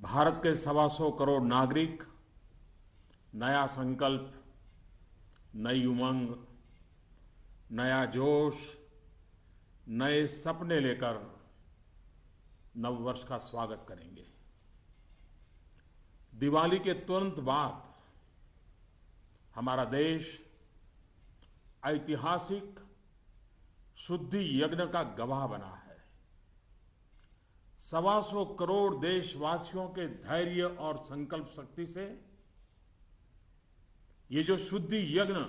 भारत के 125 करोड़ नागरिक नया संकल्प, नई उमंग, नया जोश, नए सपने लेकर नववर्ष का स्वागत करेंगे। दिवाली के तुरंत बाद हमारा देश ऐतिहासिक शुद्धि यज्ञ का गवाह बना है। 125 करोड़ देशवासियों के धैर्य और संकल्प शक्ति से ये जो शुद्धि यज्ञ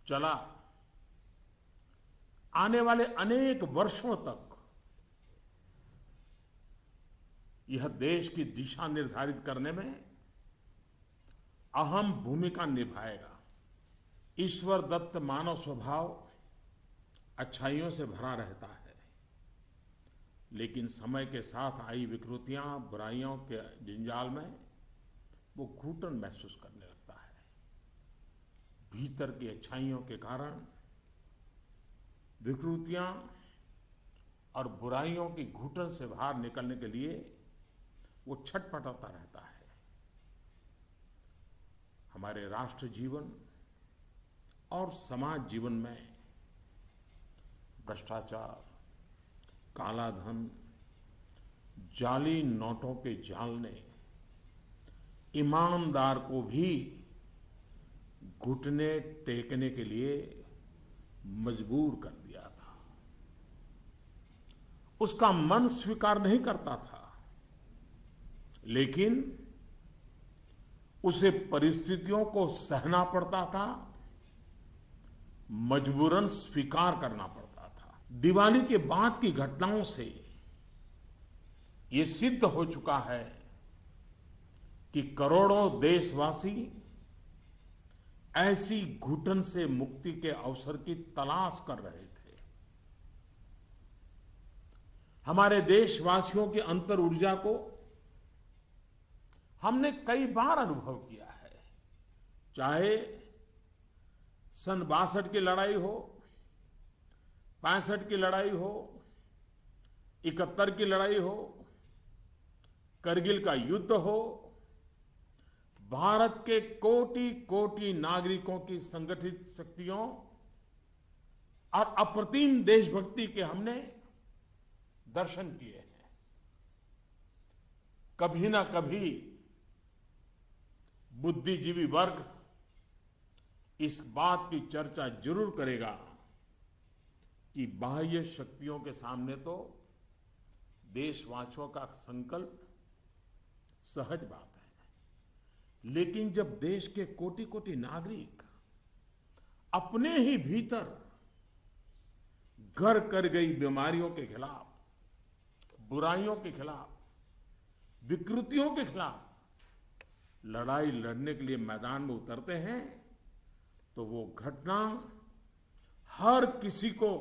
चला, आने वाले अनेक वर्षों तक यह देश की दिशा निर्धारित करने में अहम भूमिका निभाएगा। ईश्वर दत्त मानव स्वभाव अच्छाइयों से भरा रहता है, लेकिन समय के साथ आई विकृतियां, बुराइयों के जंजाल में वो घुटन महसूस करने लगता है। भीतर की अच्छाइयों के कारण विकृतियां और बुराइयों की घुटन से बाहर निकलने के लिए वो छटपटाता रहता है। हमारे राष्ट्र जीवन और समाज जीवन में भ्रष्टाचार, काला धन, जाली नोटों के जाल ने ईमानदार को भी घुटने टेकने के लिए मजबूर कर दिया था। उसका मन स्वीकार नहीं करता था, लेकिन उसे परिस्थितियों को सहना पड़ता था, मजबूरन स्वीकार करना पड़ता था। दिवाली के बाद की घटनाओं से ये सिद्ध हो चुका है कि करोड़ों देशवासी ऐसी घुटन से मुक्ति के अवसर की तलाश कर रहे थे। हमारे देशवासियों की अंतर ऊर्जा को हमने कई बार अनुभव किया है। चाहे सन 62 की लड़ाई हो, 65 की लड़ाई हो, 71 की लड़ाई हो, करगिल का युद्ध हो, भारत के कोटि कोटि नागरिकों की संगठित शक्तियों और अप्रतिम देशभक्ति के हमने दर्शन किए हैं। कभी ना कभी बुद्धिजीवी वर्ग इस बात की चर्चा जरूर करेगा कि बाह्य शक्तियों के सामने तो देशवासियों का संकल्प सहज बात है, लेकिन जब देश के कोटि कोटि नागरिक अपने ही भीतर घर कर गई बीमारियों के खिलाफ, बुराइयों के खिलाफ, विकृतियों के खिलाफ लड़ाई लड़ने के लिए मैदान में उतरते हैं, तो वो घटना हर किसी को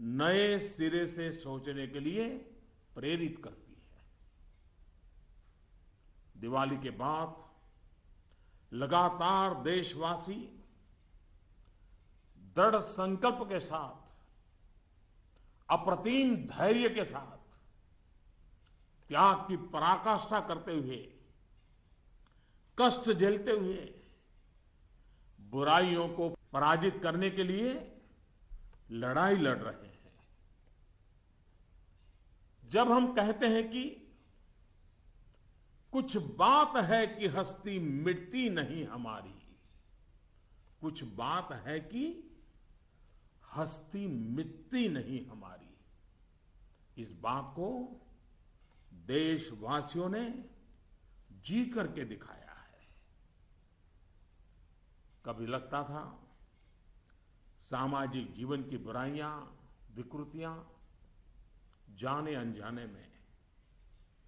नए सिरे से सोचने के लिए प्रेरित करती है। दिवाली के बाद लगातार देशवासी दृढ़ संकल्प के साथ, अप्रतिम धैर्य के साथ, त्याग की पराकाष्ठा करते हुए, कष्ट झेलते हुए बुराइयों को पराजित करने के लिए लड़ाई लड़ रहे हैं। जब हम कहते हैं कि कुछ बात है कि हस्ती मिटती नहीं हमारी, कुछ बात है कि हस्ती मिटती नहीं हमारी, इस बात को देशवासियों ने जी करके दिखाया है। कभी लगता था सामाजिक जीवन की बुराइयां, विकृतियां जाने अनजाने में,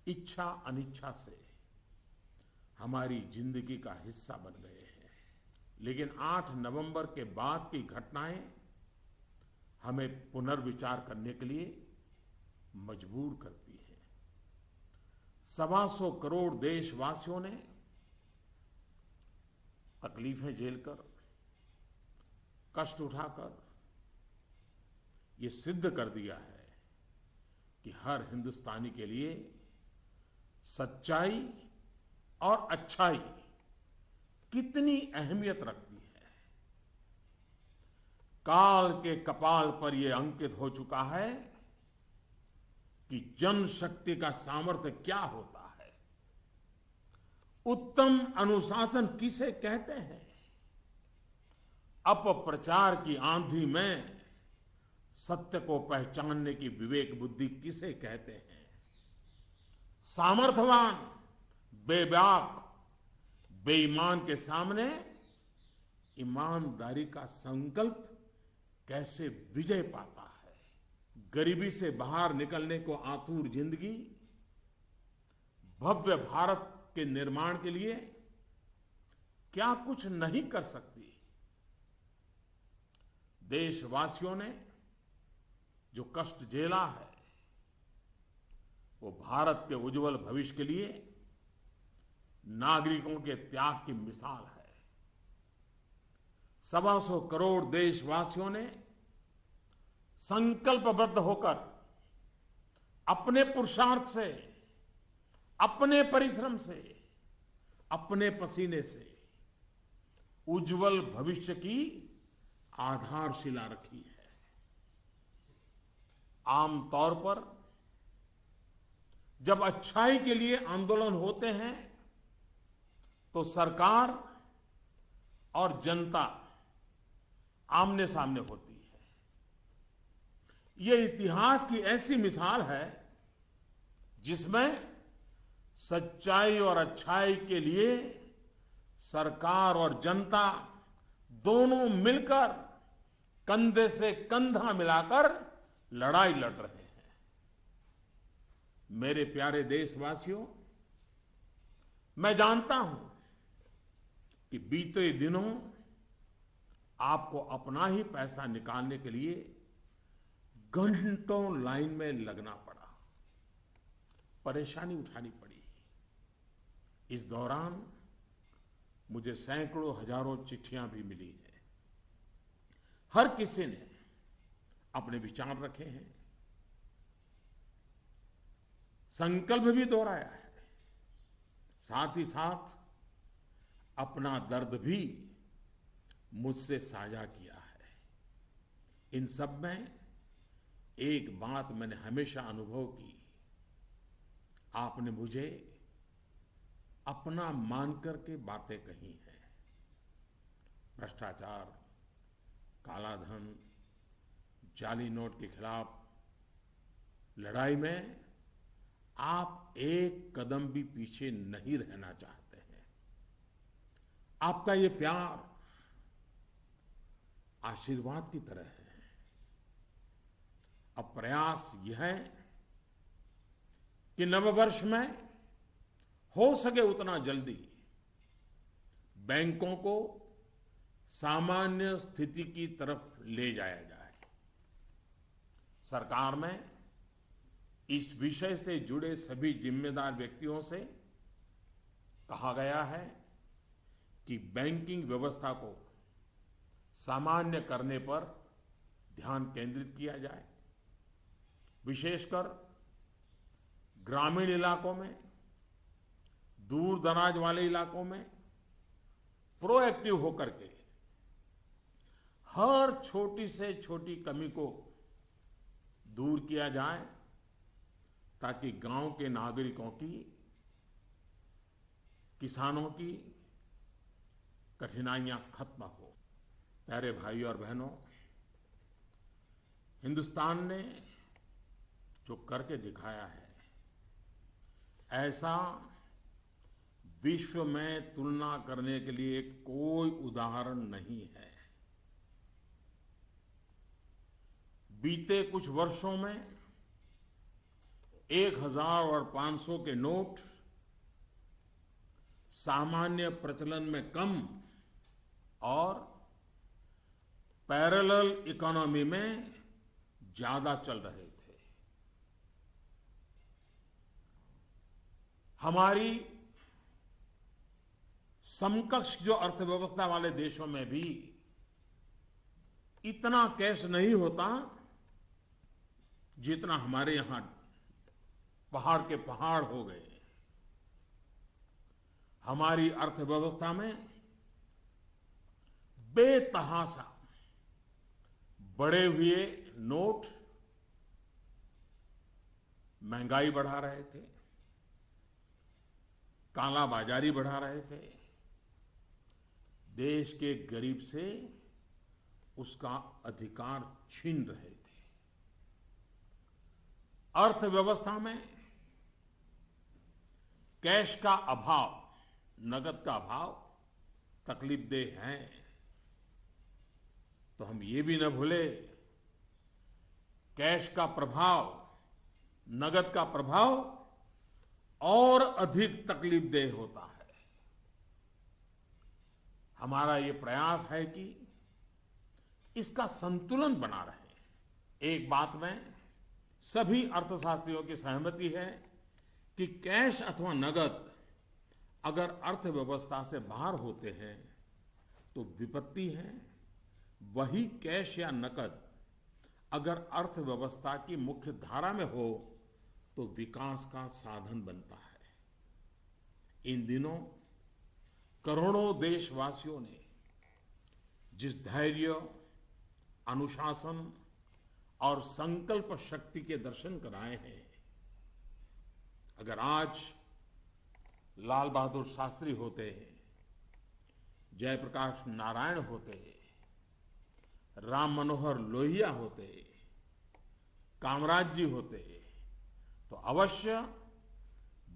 इच्छा अनिच्छा से हमारी जिंदगी का हिस्सा बन गए हैं। लेकिन 8 नवंबर के बाद की घटनाएं हमें पुनर्विचार करने के लिए मजबूर करती हैं। 125 करोड़ देशवासियों ने तकलीफें झेलकर, कष्ट उठाकर ये सिद्ध कर दिया है कि हर हिंदुस्तानी के लिए सच्चाई और अच्छाई कितनी अहमियत रखती है। काल के कपाल पर यह अंकित हो चुका है कि जनशक्ति का सामर्थ्य क्या होता है। उत्तम अनुशासन किसे कहते हैं? अपप्रचार की आंधी में सत्य को पहचानने की विवेक बुद्धि किसे कहते हैं? सामर्थ्यवान बेबाक बेईमान के सामने ईमानदारी का संकल्प कैसे विजय पाता है? गरीबी से बाहर निकलने को आतुर जिंदगी भव्य भारत के निर्माण के लिए क्या कुछ नहीं कर सकती? देशवासियों ने जो कष्ट झेला है वो भारत के उज्जवल भविष्य के लिए नागरिकों के त्याग की मिसाल है। 125 करोड़ देशवासियों ने संकल्पबद्ध होकर अपने पुरुषार्थ से, अपने परिश्रम से, अपने पसीने से उज्जवल भविष्य की आधारशिला रखी है। आमतौर पर जब अच्छाई के लिए आंदोलन होते हैं तो सरकार और जनता आमने सामने होती है। यह इतिहास की ऐसी मिसाल है जिसमें सच्चाई और अच्छाई के लिए सरकार और जनता दोनों मिलकर कंधे से कंधा मिलाकर लड़ाई लड़ रहे हैं। मेरे प्यारे देशवासियों, मैं जानता हूं कि बीते दिनों आपको अपना ही पैसा निकालने के लिए घंटों लाइन में लगना पड़ा, परेशानी उठानी पड़ी। इस दौरान मुझे सैकड़ों हजारों चिट्ठियां भी मिली हैं। हर किसी ने अपने विचार रखे हैं, संकल्प भी दोहराया है, साथ ही साथ अपना दर्द भी मुझसे साझा किया है। इन सब में एक बात मैंने हमेशा अनुभव की, आपने मुझे अपना मानकर के बातें कही हैं। भ्रष्टाचार, कालाधन, जाली नोट के खिलाफ लड़ाई में आप एक कदम भी पीछे नहीं रहना चाहते हैं। आपका ये प्यार आशीर्वाद की तरह है। अब प्रयास यह है कि नववर्ष में हो सके उतना जल्दी बैंकों को सामान्य स्थिति की तरफ ले जाया जाए। सरकार में इस विषय से जुड़े सभी जिम्मेदार व्यक्तियों से कहा गया है कि बैंकिंग व्यवस्था को सामान्य करने पर ध्यान केंद्रित किया जाए। विशेषकर ग्रामीण इलाकों में, दूर दराज वाले इलाकों में प्रोएक्टिव होकर के हर छोटी से छोटी कमी को दूर किया जाए ताकि गांव के नागरिकों की, किसानों की कठिनाइयां खत्म हो। प्यारे भाइयों और बहनों, हिंदुस्तान ने जो करके दिखाया है ऐसा विश्व में तुलना करने के लिए कोई उदाहरण नहीं है। बीते कुछ वर्षों में 1000 और 500 के नोट सामान्य प्रचलन में कम और पैरेलल इकोनॉमी में ज्यादा चल रहे थे। हमारी समकक्ष जो अर्थव्यवस्था वाले देशों में भी इतना कैश नहीं होता जितना हमारे यहां पहाड़ के पहाड़ हो गए। हमारी अर्थव्यवस्था में बेतहाशा बढ़े हुए नोट महंगाई बढ़ा रहे थे, कालाबाजारी बढ़ा रहे थे, देश के गरीब से उसका अधिकार छीन रहे थे। अर्थव्यवस्था में कैश का अभाव, नगद का अभाव तकलीफदेह है। तो हम ये भी न भूले, कैश का प्रभाव, नगद का प्रभाव और अधिक तकलीफदेह होता है। हमारा ये प्रयास है कि इसका संतुलन बना रहे। एक बात में सभी अर्थशास्त्रियों की सहमति है कि कैश अथवा नगद अगर अर्थव्यवस्था से बाहर होते हैं तो विपत्ति है। वही कैश या नकद अगर अर्थव्यवस्था की मुख्य धारा में हो तो विकास का साधन बनता है। इन दिनों करोड़ों देशवासियों ने जिस धैर्य, अनुशासन और संकल्प शक्ति के दर्शन कराए हैं, अगर आज लाल बहादुर शास्त्री होते, जयप्रकाश नारायण होते, राम मनोहर लोहिया होते, कामराज जी होते, तो अवश्य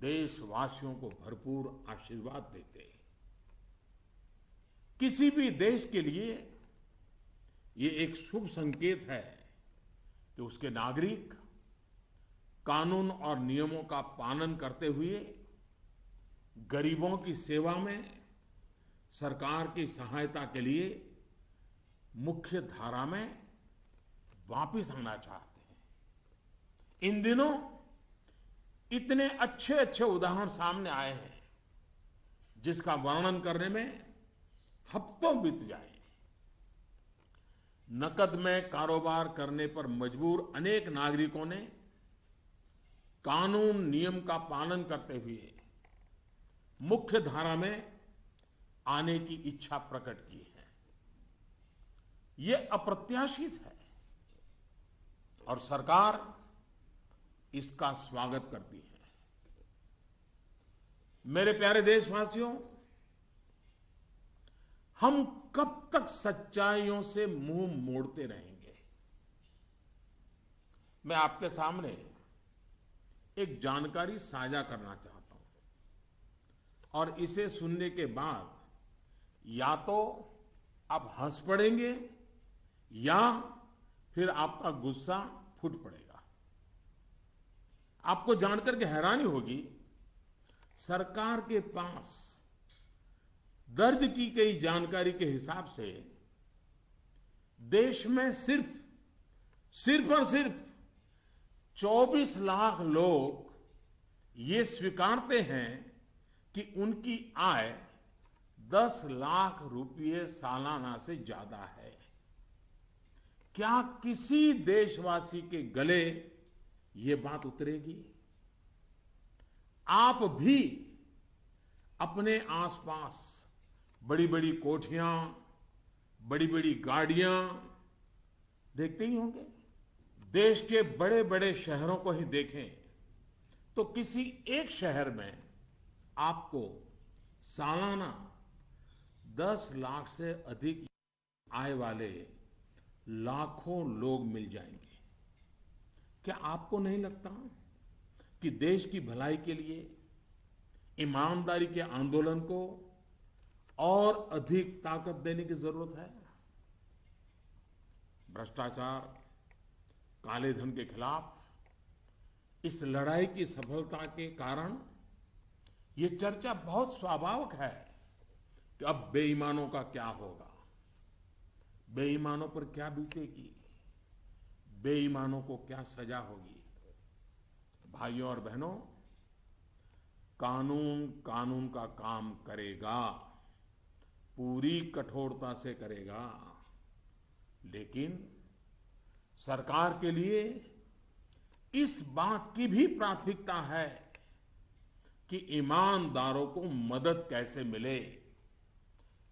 देशवासियों को भरपूर आशीर्वाद देते। किसी भी देश के लिए ये एक शुभ संकेत है कि उसके नागरिक कानून और नियमों का पालन करते हुए गरीबों की सेवा में सरकार की सहायता के लिए मुख्य धारा में वापस आना चाहते हैं। इन दिनों इतने अच्छे अच्छे उदाहरण सामने आए हैं जिसका वर्णन करने में हफ्तों बीत जाए। नकद में कारोबार करने पर मजबूर अनेक नागरिकों ने कानून नियम का पालन करते हुए मुख्य धारा में आने की इच्छा प्रकट की है। यह अप्रत्याशित है और सरकार इसका स्वागत करती है। मेरे प्यारे देशवासियों, हम कब तक सच्चाइयों से मुंह मोड़ते रहेंगे? मैं आपके सामने एक जानकारी साझा करना चाहता हूं और इसे सुनने के बाद या तो आप हंस पड़ेंगे या फिर आपका गुस्सा फूट पड़ेगा। आपको जानकर के हैरानी होगी, सरकार के पास दर्ज की गई जानकारी के हिसाब से देश में सिर्फ और सिर्फ 24 लाख लोग ये स्वीकारते हैं कि उनकी आय 10 लाख रुपये सालाना से ज्यादा है। क्या किसी देशवासी के गले ये बात उतरेगी? आप भी अपने आसपास बड़ी बड़ी कोठियां, बड़ी बड़ी गाड़ियां देखते ही होंगे। देश के बड़े बड़े शहरों को ही देखें तो किसी एक शहर में आपको सालाना 10 लाख से अधिक आय वाले लाखों लोग मिल जाएंगे। क्या आपको नहीं लगता कि देश की भलाई के लिए ईमानदारी के आंदोलन को और अधिक ताकत देने की जरूरत है? भ्रष्टाचार, काले धन के खिलाफ इस लड़ाई की सफलता के कारण ये चर्चा बहुत स्वाभाविक है कि अब बेईमानों का क्या होगा, बेईमानों पर क्या बीतेगी, बेईमानों को क्या सजा होगी। भाइयों और बहनों, कानून का काम करेगा, पूरी कठोरता से करेगा, लेकिन सरकार के लिए इस बात की भी प्राथमिकता है कि ईमानदारों को मदद कैसे मिले,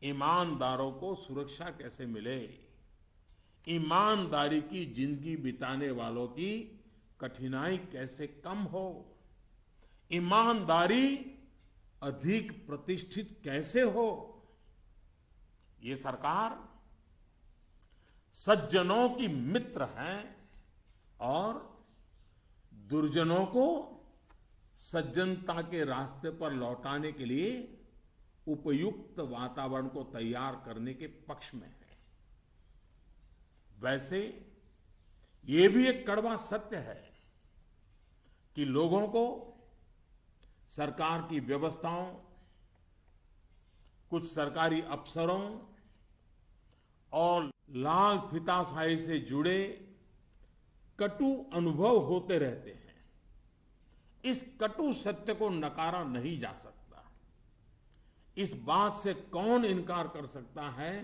ईमानदारों को सुरक्षा कैसे मिले, ईमानदारी की जिंदगी बिताने वालों की कठिनाई कैसे कम हो, ईमानदारी अधिक प्रतिष्ठित कैसे हो। ये सरकार सज्जनों की मित्र है और दुर्जनों को सज्जनता के रास्ते पर लौटाने के लिए उपयुक्त वातावरण को तैयार करने के पक्ष में है। वैसे ये भी एक कड़वा सत्य है कि लोगों को सरकार की व्यवस्थाओं, कुछ सरकारी अफसरों और लाल फीताशाही से जुड़े कटु अनुभव होते रहते हैं। इस कटु सत्य को नकारा नहीं जा सकता। इस बात से कौन इनकार कर सकता है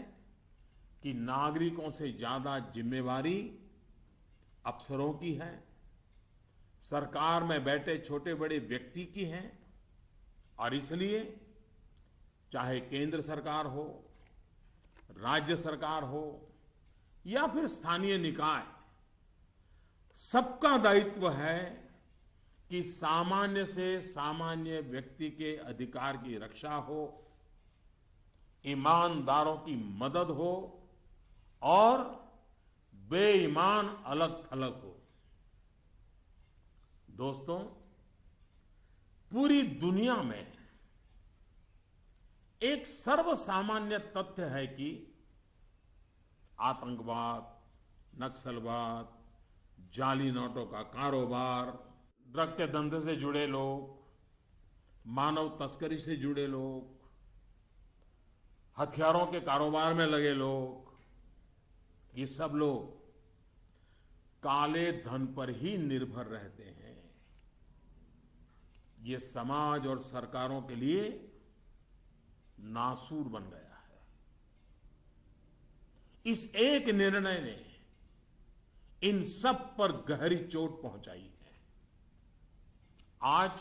कि नागरिकों से ज्यादा जिम्मेवारी अफसरों की है, सरकार में बैठे छोटे बड़े व्यक्ति की है। और इसलिए चाहे केंद्र सरकार हो, राज्य सरकार हो या फिर स्थानीय निकाय, सबका दायित्व है कि सामान्य से सामान्य व्यक्ति के अधिकार की रक्षा हो, ईमानदारों की मदद हो और बेईमान अलग थलग हो। दोस्तों, पूरी दुनिया में एक सर्वसामान्य तथ्य है कि आतंकवाद, नक्सलवाद, जाली नोटों का कारोबार, ड्रग के धंधे से जुड़े लोग, मानव तस्करी से जुड़े लोग, हथियारों के कारोबार में लगे लोग, ये सब लोग काले धन पर ही निर्भर रहते हैं। ये समाज और सरकारों के लिए नासूर बन गया है। इस एक निर्णय ने इन सब पर गहरी चोट पहुंचाई है। आज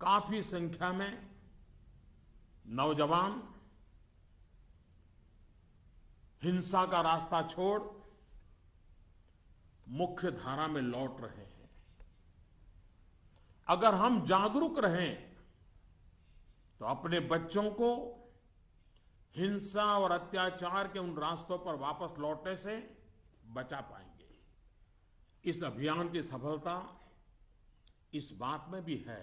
काफी संख्या में नौजवान हिंसा का रास्ता छोड़ मुख्य धारा में लौट रहे हैं। अगर हम जागरूक रहें तो अपने बच्चों को हिंसा और अत्याचार के उन रास्तों पर वापस लौटने से बचा पाएंगे। इस अभियान की सफलता इस बात में भी है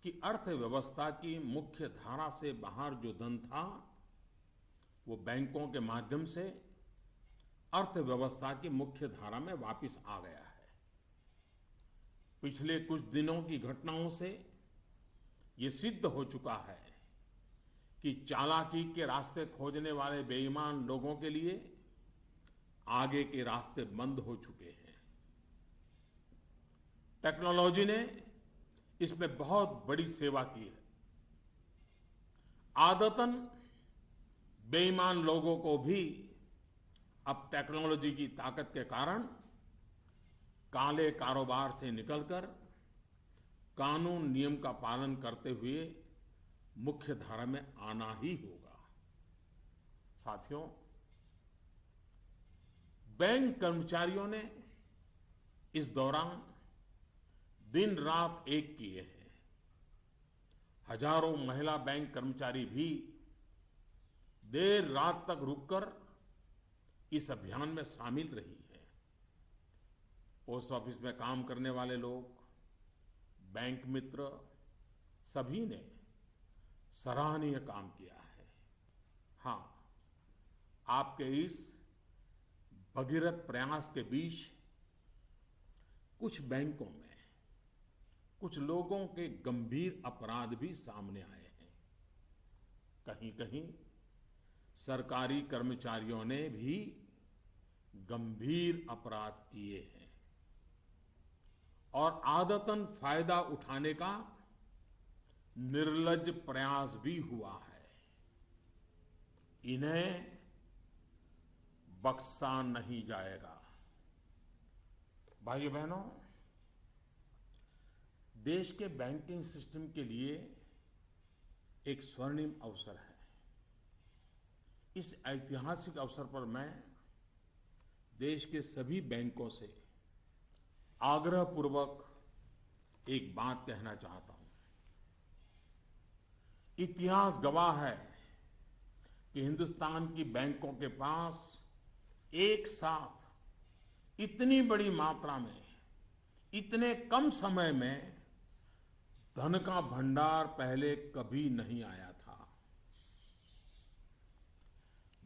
कि अर्थव्यवस्था की मुख्य धारा से बाहर जो धन था वो बैंकों के माध्यम से अर्थव्यवस्था की मुख्य धारा में वापस आ गया है। पिछले कुछ दिनों की घटनाओं से ये सिद्ध हो चुका है कि चालाकी के रास्ते खोजने वाले बेईमान लोगों के लिए आगे के रास्ते बंद हो चुके हैं। टेक्नोलॉजी ने इसमें बहुत बड़ी सेवा की है। आदतन बेईमान लोगों को भी अब टेक्नोलॉजी की ताकत के कारण काले कारोबार से निकलकर कानून नियम का पालन करते हुए मुख्य धारा में आना ही होगा। साथियों, बैंक कर्मचारियों ने इस दौरान दिन रात एक किए हैं। हजारों महिला बैंक कर्मचारी भी देर रात तक रुककर इस अभियान में शामिल रही है। पोस्ट ऑफिस में काम करने वाले लोग, बैंक मित्र, सभी ने सराहनीय काम किया है। हाँ, आपके इस भगीरथ प्रयास के बीच कुछ बैंकों में कुछ लोगों के गंभीर अपराध भी सामने आए हैं। कहीं कहीं सरकारी कर्मचारियों ने भी गंभीर अपराध किए हैं और आदतन फायदा उठाने का निर्लज्ज प्रयास भी हुआ है। इन्हें बख्शा नहीं जाएगा। भाइयों बहनों, देश के बैंकिंग सिस्टम के लिए एक स्वर्णिम अवसर है। इस ऐतिहासिक अवसर पर मैं देश के सभी बैंकों से आग्रहपूर्वक एक बात कहना चाहता हूं। इतिहास गवाह है कि हिंदुस्तान की बैंकों के पास एक साथ इतनी बड़ी मात्रा में, इतने कम समय में धन का भंडार पहले कभी नहीं आया था।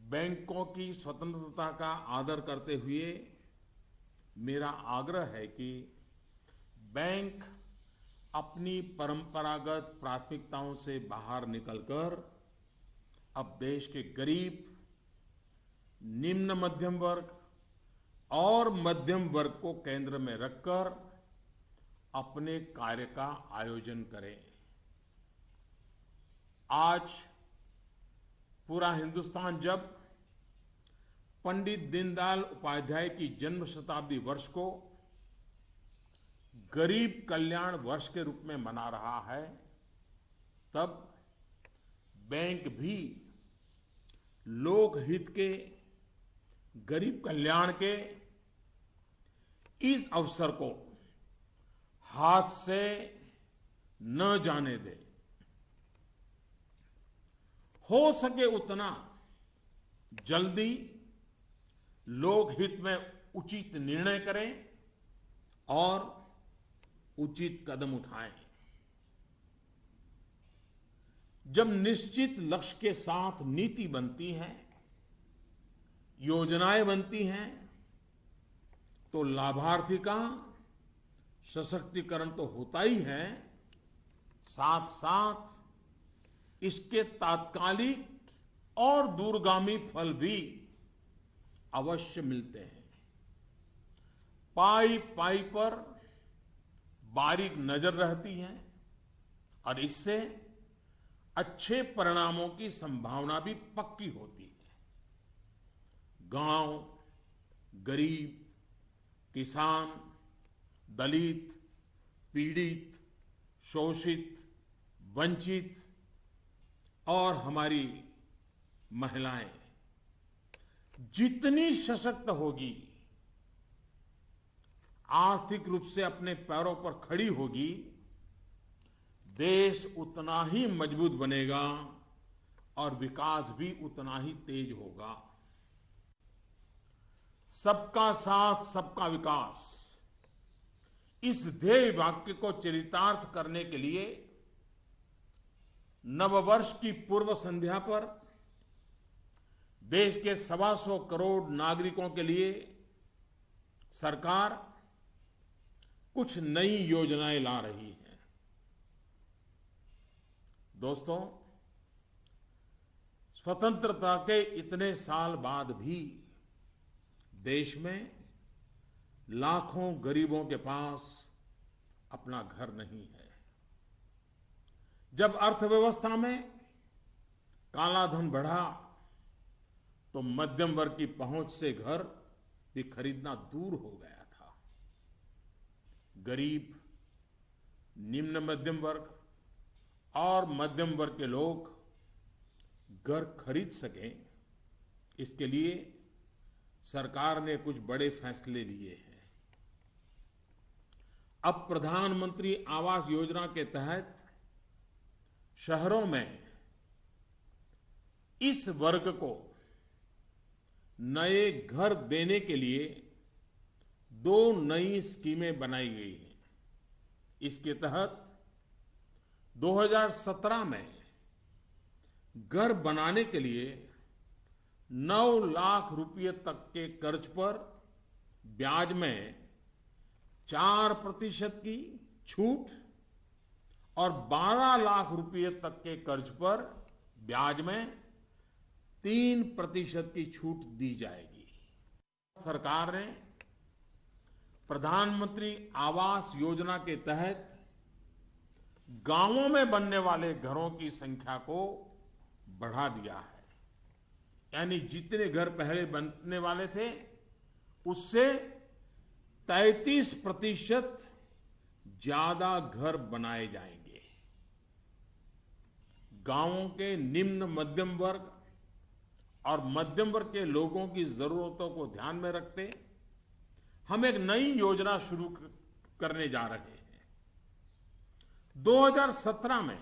बैंकों की स्वतंत्रता का आदर करते हुए मेरा आग्रह है कि बैंक अपनी परंपरागत प्राथमिकताओं से बाहर निकलकर अब देश के गरीब, निम्न मध्यम वर्ग और मध्यम वर्ग को केंद्र में रखकर अपने कार्य का आयोजन करें। आज पूरा हिंदुस्तान जब पंडित दीनदयाल उपाध्याय की जन्म शताब्दी वर्ष को गरीब कल्याण वर्ष के रूप में मना रहा है, तब बैंक भी लोकहित के, गरीब कल्याण के इस अवसर को हाथ से न जाने दे। हो सके उतना जल्दी लोकहित में उचित निर्णय करें और उचित कदम उठाएं। जब निश्चित लक्ष्य के साथ नीति बनती है, योजनाएं बनती हैं, तो लाभार्थी का सशक्तिकरण तो होता ही है, साथ साथ इसके तात्कालिक और दूरगामी फल भी अवश्य मिलते हैं। पाई पाई पर बारीक नजर रहती है और इससे अच्छे परिणामों की संभावना भी पक्की होती है। गांव, गरीब, किसान, दलित, पीड़ित, शोषित, वंचित और हमारी महिलाएं जितनी सशक्त होगी, आर्थिक रूप से अपने पैरों पर खड़ी होगी, देश उतना ही मजबूत बनेगा और विकास भी उतना ही तेज होगा। सबका साथ, सबका विकास, इस ध्येय वाक्य को चरितार्थ करने के लिए नववर्ष की पूर्व संध्या पर देश के 125 करोड़ नागरिकों के लिए सरकार कुछ नई योजनाएं ला रही है। दोस्तों, स्वतंत्रता के इतने साल बाद भी देश में लाखों गरीबों के पास अपना घर नहीं है। जब अर्थव्यवस्था में काला धन बढ़ा तो मध्यम वर्ग की पहुंच से घर भी खरीदना दूर हो गया था। गरीब, निम्न मध्यम वर्ग और मध्यम वर्ग के लोग घर खरीद सकें, इसके लिए सरकार ने कुछ बड़े फैसले लिए हैं। अब प्रधानमंत्री आवास योजना के तहत शहरों में इस वर्ग को नए घर देने के लिए 2 नई स्कीमें बनाई गई हैं। इसके तहत 2017 में घर बनाने के लिए 9 लाख रुपए तक के कर्ज पर ब्याज में 4% की छूट और 12 लाख रुपए तक के कर्ज पर ब्याज में 3% की छूट दी जाएगी। सरकार ने प्रधानमंत्री आवास योजना के तहत गांवों में बनने वाले घरों की संख्या को बढ़ा दिया है। यानी जितने घर पहले बनने वाले थे उससे 33% ज्यादा घर बनाए जाएंगे। गांवों के निम्न मध्यम वर्ग और मध्यम वर्ग के लोगों की जरूरतों को ध्यान में रखते हम एक नई योजना शुरू करने जा रहे हैं। 2017 में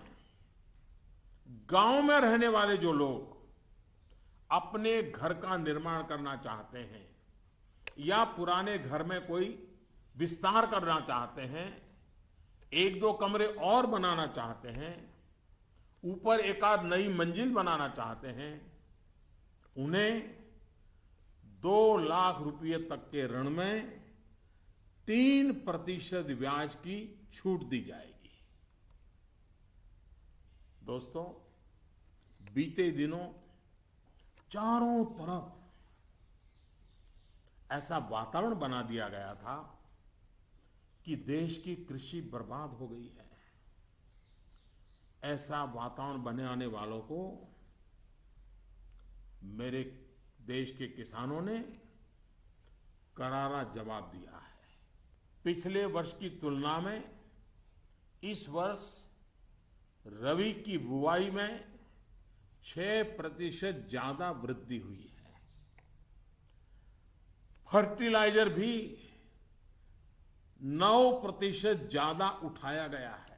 गांव में रहने वाले जो लोग अपने घर का निर्माण करना चाहते हैं या पुराने घर में कोई विस्तार करना चाहते हैं, एक दो कमरे और बनाना चाहते हैं, ऊपर एक आध नई मंजिल बनाना चाहते हैं, उन्हें 2 लाख रुपए तक के ऋण में 3% ब्याज की छूट दी जाएगी। दोस्तों, बीते दिनों चारों तरफ ऐसा वातावरण बना दिया गया था कि देश की कृषि बर्बाद हो गई है। ऐसा वातावरण बनाने वालों को मेरे देश के किसानों ने करारा जवाब दिया है। पिछले वर्ष की तुलना में इस वर्ष रबी की बुआई में 6% ज्यादा वृद्धि हुई है। फर्टिलाइजर भी 9% ज्यादा उठाया गया है।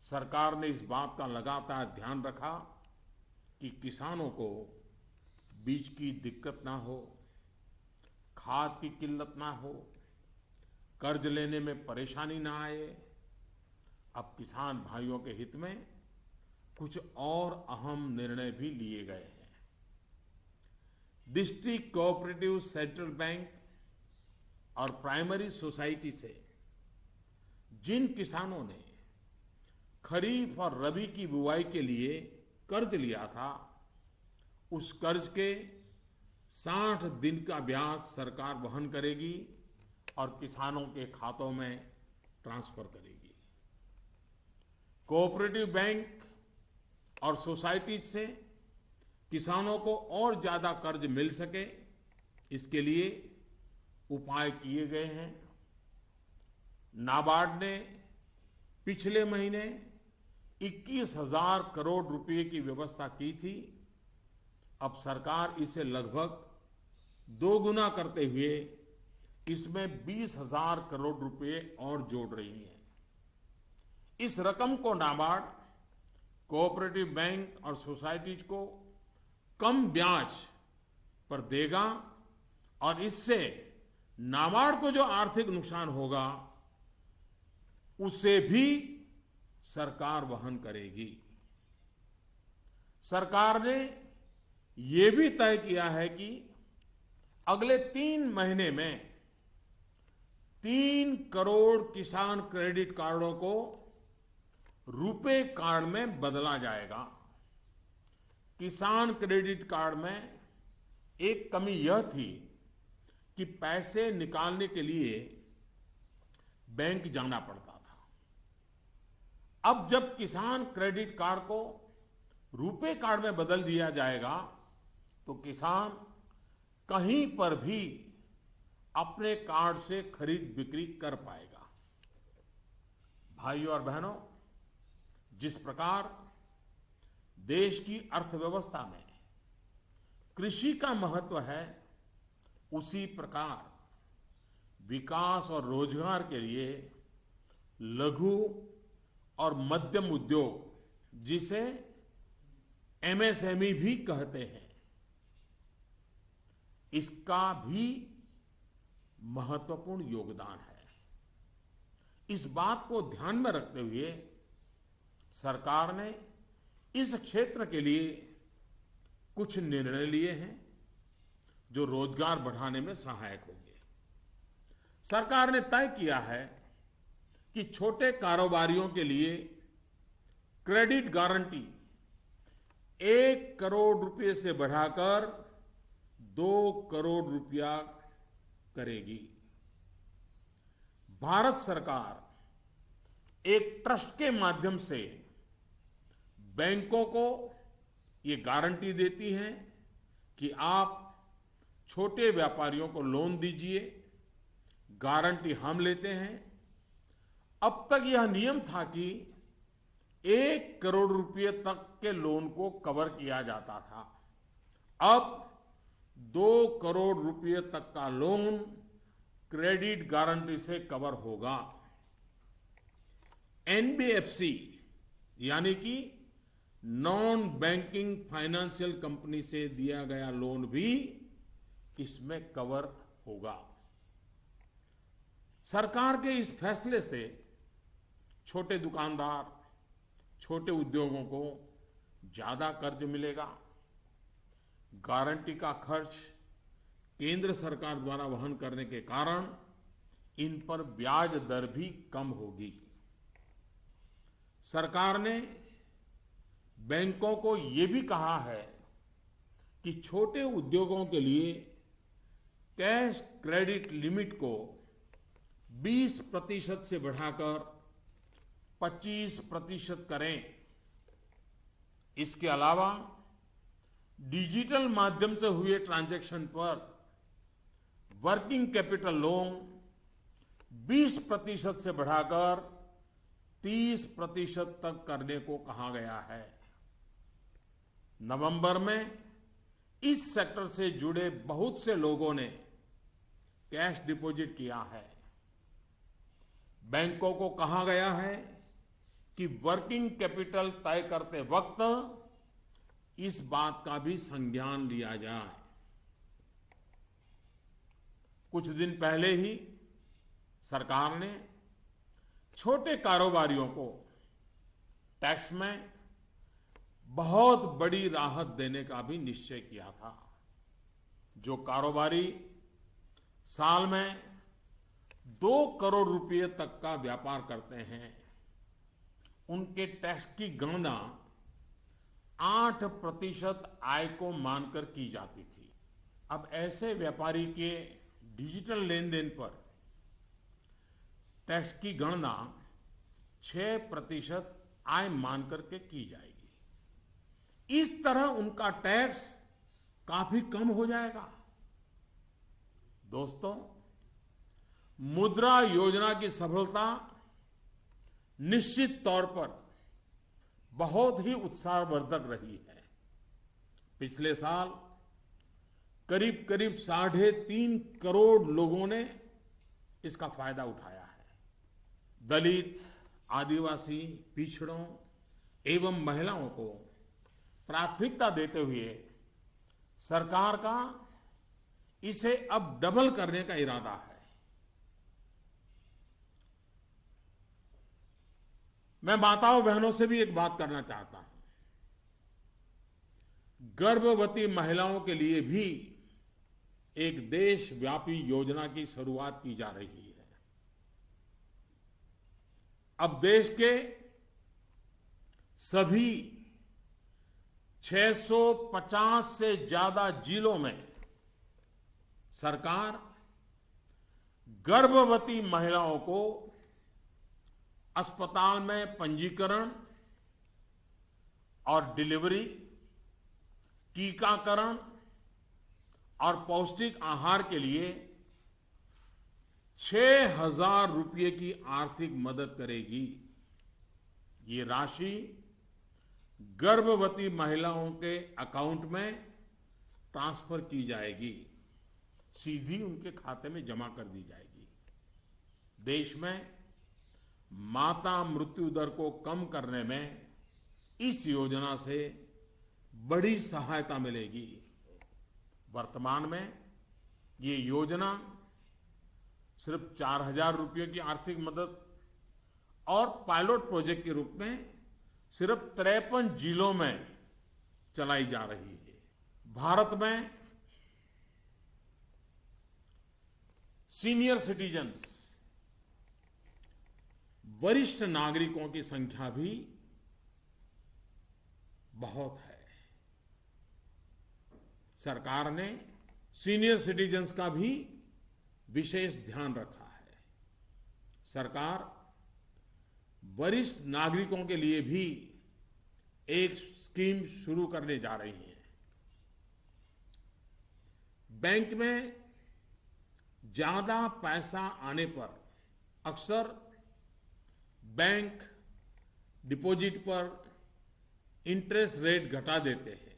सरकार ने इस बात का लगातार ध्यान रखा कि किसानों को बीज की दिक्कत ना हो, खाद की किल्लत ना हो, कर्ज लेने में परेशानी ना आए। अब किसान भाइयों के हित में कुछ और अहम निर्णय भी लिए गए हैं। डिस्ट्रिक्ट कोऑपरेटिव सेंट्रल बैंक और प्राइमरी सोसाइटी से जिन किसानों ने खरीफ और रबी की बुआई के लिए कर्ज लिया था, उस कर्ज के 60 दिन का ब्याज सरकार वहन करेगी और किसानों के खातों में ट्रांसफर करेगी। कोऑपरेटिव बैंक और सोसाइटी से किसानों को और ज्यादा कर्ज मिल सके, इसके लिए उपाय किए गए हैं। नाबार्ड ने पिछले महीने 21,000 करोड़ रुपए की व्यवस्था की थी। अब सरकार इसे लगभग 2 गुना करते हुए इसमें 20,000 करोड़ रुपए और जोड़ रही है। इस रकम को नाबार्ड कोऑपरेटिव बैंक और सोसाइटीज को कम ब्याज पर देगा और इससे नाबार्ड को जो आर्थिक नुकसान होगा उसे भी सरकार वहन करेगी। सरकार ने यह भी तय किया है कि अगले 3 महीने में 3 करोड़ किसान क्रेडिट कार्डों को रुपे कार्ड में बदला जाएगा। किसान क्रेडिट कार्ड में एक कमी यह थी कि पैसे निकालने के लिए बैंक जाना पड़ता था। अब जब किसान क्रेडिट कार्ड को रुपे कार्ड में बदल दिया जाएगा तो किसान कहीं पर भी अपने कार्ड से खरीद बिक्री कर पाएगा। भाइयों और बहनों, जिस प्रकार देश की अर्थव्यवस्था में कृषि का महत्व है, उसी प्रकार विकास और रोजगार के लिए लघु और मध्यम उद्योग, जिसे एमएसएमई भी कहते हैं, इसका भी महत्वपूर्ण योगदान है। इस बात को ध्यान में रखते हुए सरकार ने इस क्षेत्र के लिए कुछ निर्णय लिए हैं जो रोजगार बढ़ाने में सहायक होंगे। सरकार ने तय किया है कि छोटे कारोबारियों के लिए क्रेडिट गारंटी 1 करोड़ रुपए से बढ़ाकर 2 करोड़ रुपया करेगी। भारत सरकार एक ट्रस्ट के माध्यम से बैंकों को ये गारंटी देती है कि आप छोटे व्यापारियों को लोन दीजिए, गारंटी हम लेते हैं, अब तक यह नियम था कि 1 करोड़ रुपए तक के लोन को कवर किया जाता था। अब 2 करोड़ रुपए तक का लोन क्रेडिट गारंटी से कवर होगा। एनबीएफसी यानी कि नॉन बैंकिंग फाइनेंशियल कंपनी से दिया गया लोन भी इसमें कवर होगा। सरकार के इस फैसले से छोटे दुकानदार, छोटे उद्योगों को ज्यादा कर्ज मिलेगा। गारंटी का खर्च केंद्र सरकार द्वारा वहन करने के कारण इन पर ब्याज दर भी कम होगी। सरकार ने बैंकों को ये भी कहा है कि छोटे उद्योगों के लिए कैश क्रेडिट लिमिट को 20% से बढ़ाकर 25% करें। इसके अलावा डिजिटल माध्यम से हुए ट्रांजैक्शन पर वर्किंग कैपिटल लोन 20% से बढ़ाकर 30% तक करने को कहा गया है। नवंबर में इस सेक्टर से जुड़े बहुत से लोगों ने कैश डिपॉजिट किया है। बैंकों को कहा गया है कि वर्किंग कैपिटल तय करते वक्त इस बात का भी संज्ञान लिया जाए। कुछ दिन पहले ही सरकार ने छोटे कारोबारियों को टैक्स में बहुत बड़ी राहत देने का भी निश्चय किया था। जो कारोबारी साल में 2 करोड़ रुपए तक का व्यापार करते हैं, उनके टैक्स की गणना 8% आय को मानकर की जाती थी। अब ऐसे व्यापारी के डिजिटल लेन देन पर टैक्स की गणना 6% आय मानकर के की जाएगी। इस तरह उनका टैक्स काफी कम हो जाएगा। दोस्तों, मुद्रा योजना की सफलता निश्चित तौर पर बहुत ही उत्साहवर्धक रही है। पिछले साल करीब करीब 3.5 करोड़ लोगों ने इसका फायदा उठाया है। दलित, आदिवासी, पिछड़ों एवं महिलाओं को प्राथमिकता देते हुए सरकार का इसे अब डबल करने का इरादा है। मैं माताओं बहनों से भी एक बात करना चाहता हूं। गर्भवती महिलाओं के लिए भी एक देशव्यापी योजना की शुरुआत की जा रही है। अब देश के सभी 650 से ज्यादा जिलों में सरकार गर्भवती महिलाओं को अस्पताल में पंजीकरण और डिलीवरी, टीकाकरण और पौष्टिक आहार के लिए 6,000 रुपये की आर्थिक मदद करेगी। ये राशि गर्भवती महिलाओं के अकाउंट में ट्रांसफर की जाएगी, सीधी उनके खाते में जमा कर दी जाएगी। देश में माता मृत्यु दर को कम करने में इस योजना से बड़ी सहायता मिलेगी। वर्तमान में ये योजना सिर्फ 4,000 रुपये की आर्थिक मदद और पायलट प्रोजेक्ट के रूप में सिर्फ 53 जिलों में चलाई जा रही है। भारत में सीनियर सिटीजन्स, वरिष्ठ नागरिकों की संख्या भी बहुत है। सरकार ने सीनियर सिटीजन्स का भी विशेष ध्यान रखा है। सरकार वरिष्ठ नागरिकों के लिए भी एक स्कीम शुरू करने जा रही है। बैंक में ज्यादा पैसा आने पर अक्सर बैंक डिपॉजिट पर इंटरेस्ट रेट घटा देते हैं।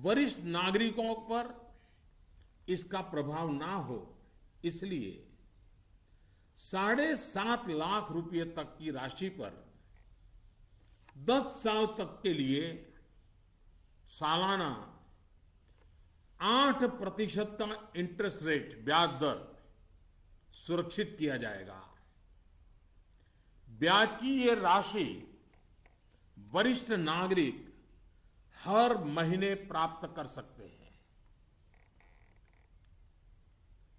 वरिष्ठ नागरिकों पर इसका प्रभाव ना हो इसलिए 7.5 लाख रुपए तक की राशि पर 10 साल तक के लिए सालाना 8% का इंटरेस्ट रेट ब्याज दर सुरक्षित किया जाएगा। ब्याज की ये राशि वरिष्ठ नागरिक हर महीने प्राप्त कर सकते हैं।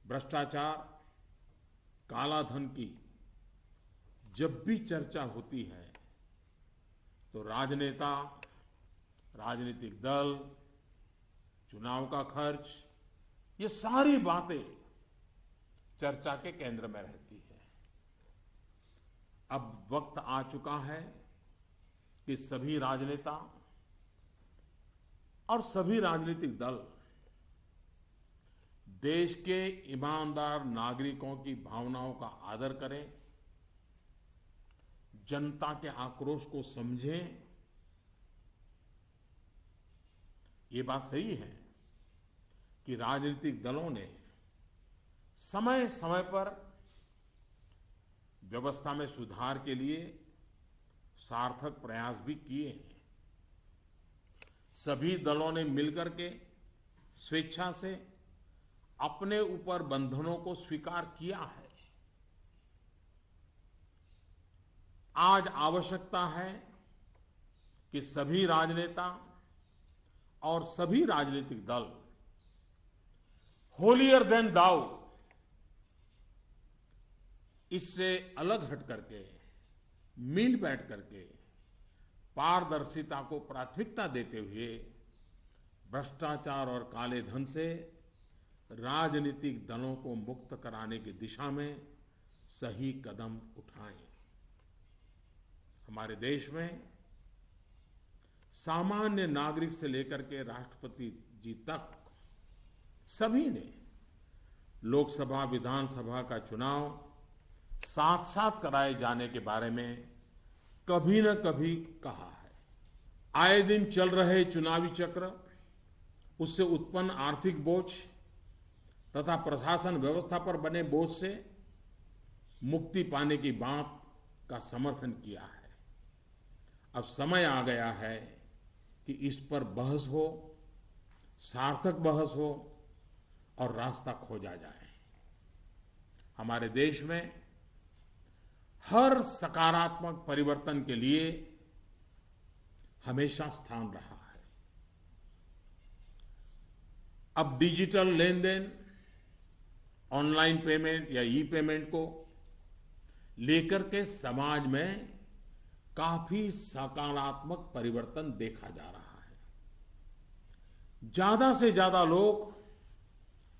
भ्रष्टाचार, काला धन की जब भी चर्चा होती है तो राजनेता, राजनीतिक दल, चुनाव का खर्च, ये सारी बातें चर्चा के केंद्र में रहती है। अब वक्त आ चुका है कि सभी राजनेता और सभी राजनीतिक दल देश के ईमानदार नागरिकों की भावनाओं का आदर करें, जनता के आक्रोश को समझें। ये बात सही है कि राजनीतिक दलों ने समय समय पर व्यवस्था में सुधार के लिए सार्थक प्रयास भी किए हैं। सभी दलों ने मिलकर के स्वेच्छा से अपने ऊपर बंधनों को स्वीकार किया है। आज आवश्यकता है कि सभी राजनेता और सभी राजनीतिक दल होलियर देन दाऊ इससे अलग हट करके, मिल बैठ करके पारदर्शिता को प्राथमिकता देते हुए भ्रष्टाचार और काले धन से राजनीतिक दलों को मुक्त कराने की दिशा में सही कदम उठाएं। हमारे देश में सामान्य नागरिक से लेकर के राष्ट्रपति जी तक सभी ने लोकसभा, विधानसभा का चुनाव साथ साथ कराए जाने के बारे में कभी न कभी कहा है। आए दिन चल रहे चुनावी चक्र, उससे उत्पन्न आर्थिक बोझ तथा प्रशासन व्यवस्था पर बने बोझ से मुक्ति पाने की बात का समर्थन किया है। अब समय आ गया है कि इस पर बहस हो, सार्थक बहस हो और रास्ता खोजा जाए। हमारे देश में हर सकारात्मक परिवर्तन के लिए हमेशा स्थान रहा है। अब डिजिटल लेन देन, ऑनलाइन पेमेंट या ई पेमेंट को लेकर के समाज में काफी सकारात्मक परिवर्तन देखा जा रहा है। ज्यादा से ज्यादा लोग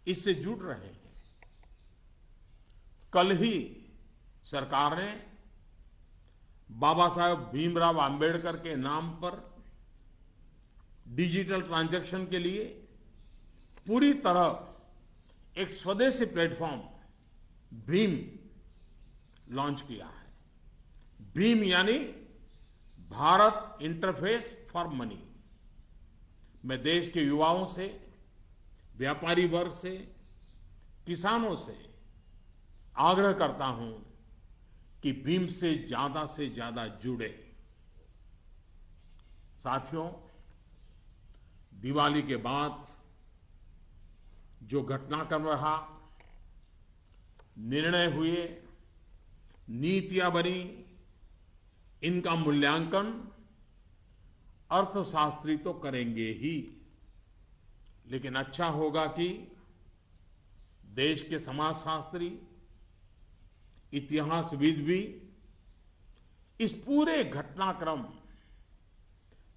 इससे जुड़ रहे हैं। कल ही सरकार ने बाबा साहेब भीमराव अंबेडकर के नाम पर डिजिटल ट्रांजैक्शन के लिए पूरी तरह एक स्वदेशी प्लेटफॉर्म भीम लॉन्च किया है। भीम यानी भारत इंटरफेस फॉर मनी। मैं देश के युवाओं से, व्यापारी वर्ग से, किसानों से आग्रह करता हूं कि भीम से ज्यादा जुड़े। साथियों, दिवाली के बाद जो घटनाक्रम रहा, निर्णय हुए, नीतियां बनी, इनका मूल्यांकन अर्थशास्त्री तो करेंगे ही, लेकिन अच्छा होगा कि देश के समाजशास्त्री, इतिहासविद भी इस पूरे घटनाक्रम,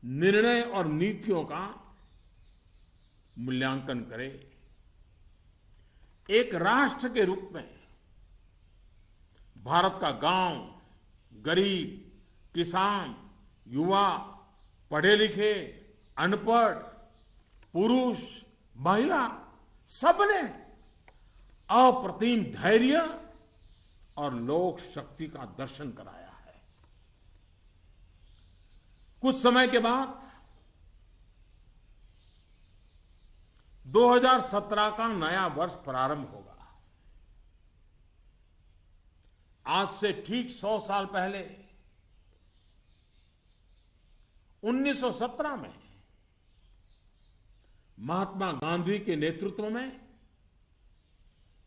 निर्णय और नीतियों का मूल्यांकन करें। एक राष्ट्र के रूप में भारत का गांव, गरीब, किसान, युवा, पढ़े लिखे, अनपढ़, पुरुष, महिला, सबने अप्रतिम धैर्य और लोक शक्ति का दर्शन कराया है। कुछ समय के बाद 2017 का नया वर्ष प्रारंभ होगा। आज से ठीक 100 साल पहले 1917 में महात्मा गांधी के नेतृत्व में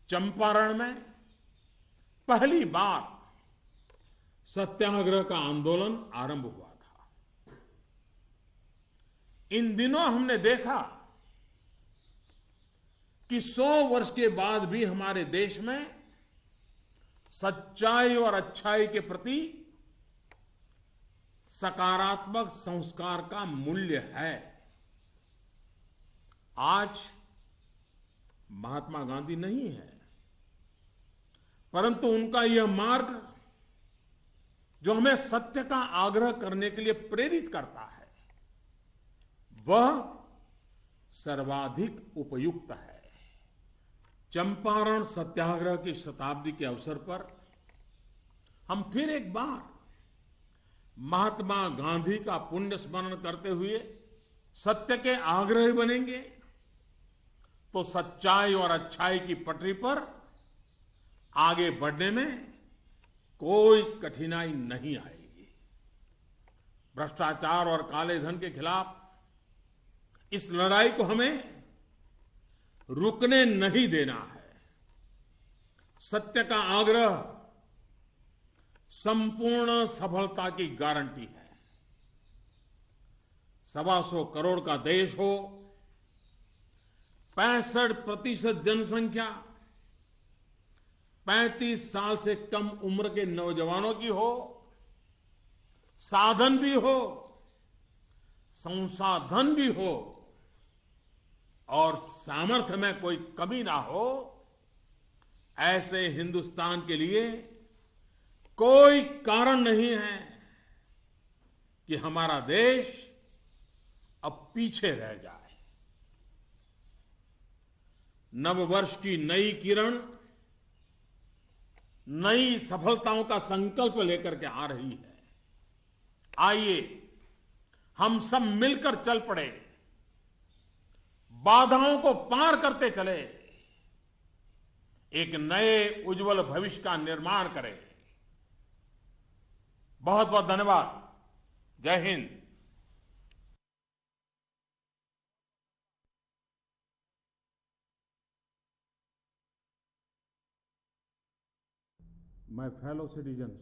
चंपारण में पहली बार सत्याग्रह का आंदोलन आरंभ हुआ था। इन दिनों हमने देखा कि 100 वर्ष के बाद भी हमारे देश में सच्चाई और अच्छाई के प्रति सकारात्मक संस्कार का मूल्य है। आज महात्मा गांधी नहीं है, परंतु उनका यह मार्ग जो हमें सत्य का आग्रह करने के लिए प्रेरित करता है, वह सर्वाधिक उपयुक्त है। चंपारण सत्याग्रह की शताब्दी के अवसर पर हम फिर एक बार महात्मा गांधी का पुण्य स्मरण करते हुए सत्य के आग्रही बनेंगे तो सच्चाई और अच्छाई की पटरी पर आगे बढ़ने में कोई कठिनाई नहीं आएगी। भ्रष्टाचार और काले धन के खिलाफ इस लड़ाई को हमें रुकने नहीं देना है। सत्य का आग्रह संपूर्ण सफलता की गारंटी है। 125 करोड़ का देश हो, 65% जनसंख्या 35 साल से कम उम्र के नौजवानों की हो, साधन भी हो, संसाधन भी हो और सामर्थ्य में कोई कमी ना हो, ऐसे हिंदुस्तान के लिए कोई कारण नहीं है कि हमारा देश अब पीछे रह जाए। नववर्ष की नई किरण नई सफलताओं का संकल्प लेकर के आ रही है। आइए हम सब मिलकर चल पड़े, बाधाओं को पार करते चले, एक नए उज्जवल भविष्य का निर्माण करें। बहुत बहुत धन्यवाद। जय हिंद। My fellow citizens,